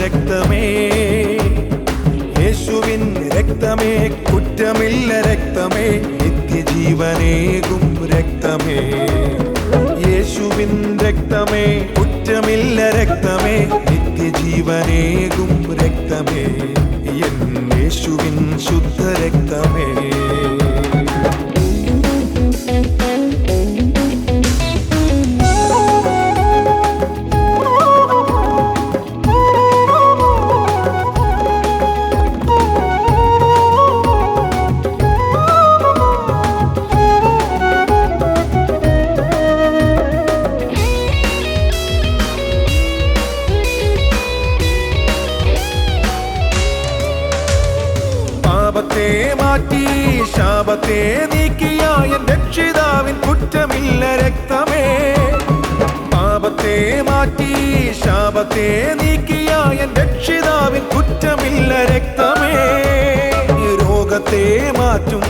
രക്തമേ, യേശുവിൻ രക്തമേ, കുറ്റമില്ല രക്തമേ, നിത്യജീവനേകും രക്തമേ. യേശുവിൻ രക്തമേ, കുറ്റമില്ല രക്തമേ, നിത്യജീവനേകും രക്തമേ, എൻ യേശുവിൻ ശുദ്ധ രക്തമേ. പാപത്തെ മാറ്റി ശാപത്തെ നീക്കിയ എൻ രക്ഷിതാവിൻ കുറ്റമില്ല രക്തമേ. പാപത്തെ മാറ്റി ശാപത്തെ നീക്കിയ എൻ രക്ഷിതാവിൻ കുറ്റമില്ല രക്തമേ. രോഗത്തെ മാറ്റും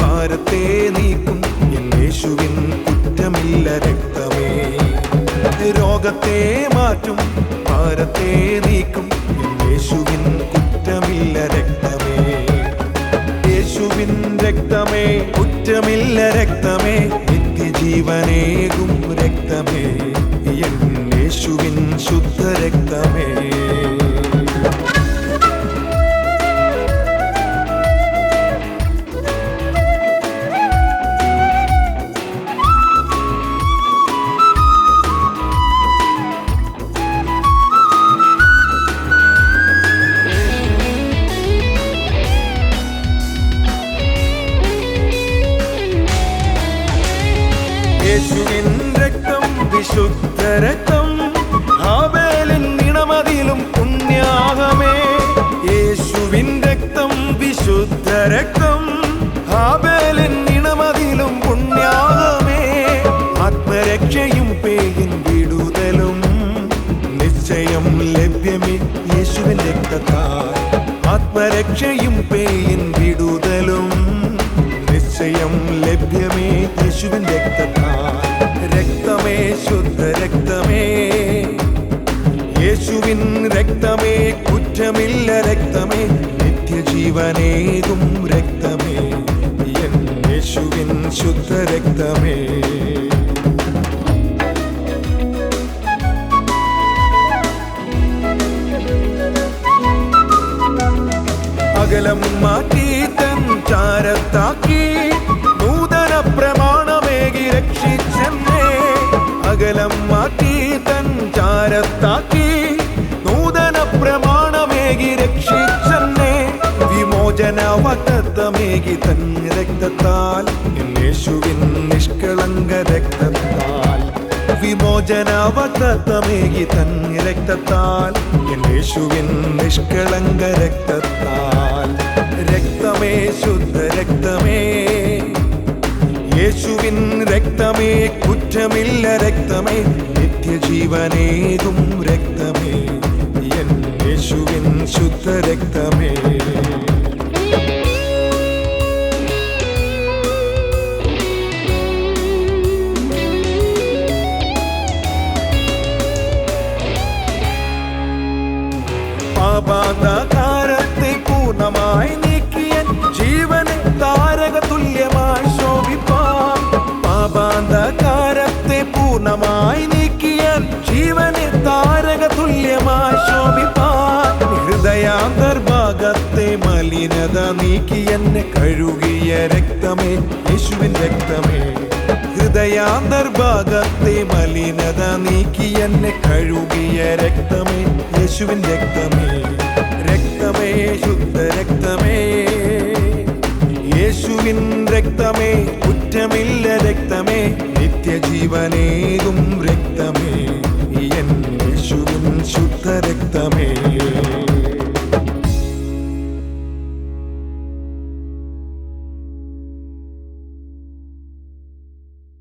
ഭാരത്തെ നീക്കും എൻ യേശുവിൻ കുറ്റമില്ല രക്തമേ. രോഗത്തെ മാറ്റും ഭാരത്തെ നീക്കും എൻ യേശുവിൻ കുറ്റമില്ല രക്തമേ. യേശുവിൻ രക്തമേ, കുറ്റമില്ല രക്തമേ, നിത്യജീവനേകും രക്തമേ, എൻ യേശുവിൻ ശുദ്ധ രക്തമേ. യേശുവിൻ രക്തം വിശുദ്ധ രക്തം, ഹാബേലിൻ ഇണമതിലും പുണ്യാഹമേ. യേശുവിൻ രക്തം വിശുദ്ധ രക്തം, ഹാബേലിൻ ഇണമതിലും പുണ്യാഹമേ. ആത്മരക്ഷയും പേയിൻ വിടുതലും നിശ്ചയം ലഭ്യമേ യേശുവിൻ രക്തത്താൽ. ആത്മരക്ഷയും പേയിൻ വിടുതലും നിശ്ചയം ലഭ്യമേ യേശുവിൻ രക്തത്താൽ. രക്തമേ, ശുദ്ധ രക്തമേ, യേശുവിൻ രക്തമേ, കുറ്റമില്ല രക്തമേ, നിത്യജീവനേകും രക്തമേ, എൻ യേശുവിൻ ശുദ്ധ രക്തമേ. അകലം മാറ്റി തൻ ചാരത്താക്കി നൂതന പ്രമാണമേകി രക്ഷിച്ചെന്നേ. അകലം മാറ്റി തൻ ചാരത്താക്കി നൂതന പ്രമാണമേകി രക്ഷിച്ചെന്നേ. വിമോചന വാഗ്ദത്തമേകി തൻ രക്തത്താൽ, യേശുവിൻ നിഷ്കളങ്ക രക്തത്താൽ. വിമോചന വാഗ്ദത്തമേകി തൻ രക്തത്താൽ, യേശുവിൻ നിഷ്കളങ്ക രക്തത്താൽ. രക്തമേ, ശുദ്ധ രക്തമേ, യേശുവിൻ രക്തമേ, കുറ്റമില്ല രക്തമേ, നിത്യജീവനേകും രക്തമേ, എൻ യേശുവിൻ ശുദ്ധ രക്തമേ. പാപാന്ധകാരത്തെ പൂർണ്ണമായി നീക്കിയ ജീവനെ താരക തുല്യമായി ശോഭിപ്പാൻ. പാപാന്ധകാരത്തെ പൂർണ്ണമായി നീക്കിയ ജീവനെ താരക തുല്യമായി ശോഭിപ്പാൻ. ഹൃദയാന്തർഭാഗത്തെ മലിനത നീക്കി എന്നെ കഴുകിയ രക്തമേ യേശുവിൻ രക്തമേ. ഹൃദയാന്തർഭാഗത്തെ മലിനത നീക്കി എന്നെ കഴുകിയ രക്തമേ യേശുവിൻ രക്തമേ. രക്തമേ, ശുദ്ധ രക്തമേ, യേശുവിൻ രക്തമേ, കുറ്റമില്ല രക്തമേ, നിത്യജീവനേകും രക്തമേ, എൻ യേശുവിൻ ശുദ്ധ രക്തമേ.